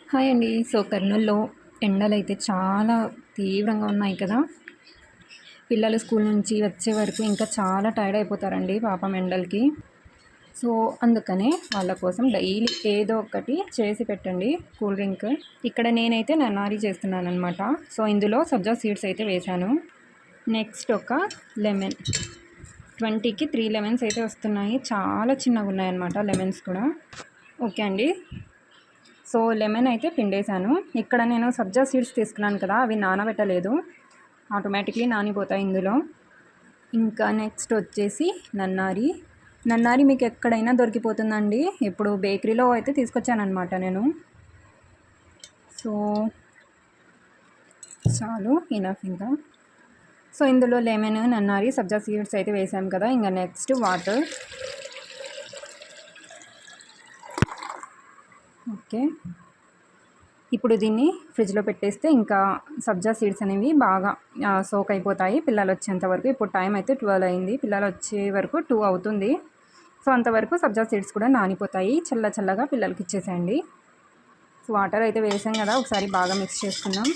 Hi అండి. So, కర్నూలులో ఎండలైతే చాలా తీవ్రంగా ఉన్నాయి కదా! పిల్లలు స్కూల్ నుంచి వచ్చే వరకు ఇంకా చాలా టైర్డ్ అయిపోతారండి పాపం ఎండలకి. సో, అందుకనే వాళ్ళ కోసం డైలీ ఏదో ఒకటి చేసి పెట్టండి కూల్ డ్రింక్. ఇక్కడ నేనైతే నన్నారి చేస్తున్నాననమాట. సో, ఇందులో సబ్జా సీడ్స్ అయితే వేశాను. నెక్స్ట్ ఒక లెమన్. 20కి 3 లెమన్స్ అయితే వస్తున్నాయి. చాలా చిన్నగున్నాయన్నమాట లెమన్స్ కూడా. ఓకే అండి. సో, లెమన్ అయితే పిండేశాను. ఇక్కడ నేను సబ్జా సీడ్స్ తీసుకున్నాను కదా! అవి నానబెట్టలేదు. ఆటోమేటిక్‌లీ నానిపోతాయి ఇందులో. ఇంకా నెక్స్ట్ వచ్చేసి నన్నారి. నన్నారి మీకు ఎక్కడైనా దొరికిపోతుందండి. ఇప్పుడు బేకరీలో అయితే తీసుకొచ్చాననమాట నేను. సో, చాలు ఇనఫ్ ఇంకా. సో, ఇందులో లెమన్, నన్నారి, సబ్జా సీడ్స్ అయితే వేసాం కదా! ఇంక నెక్స్ట్ వాటర్. ఓకే. ఇప్పుడు దీన్ని ఫ్రిడ్జ్లో పెట్టేస్తే ఇంకా సబ్జా సీడ్స్ అనేవి బాగా సోక్ అయిపోతాయి పిల్లలు వచ్చేంత వరకు. ఇప్పుడు టైం అయితే 12 అయింది. పిల్లలు వచ్చే వరకు 2 అవుతుంది. సో, అంతవరకు సబ్జా సీడ్స్ కూడా నానిపోతాయి. చల్లగా పిల్లలకి ఇచ్చేసేయండి. సో, వాటర్ అయితే వేసాం కదా! ఒకసారి బాగా మిక్స్ చేసుకుందాం.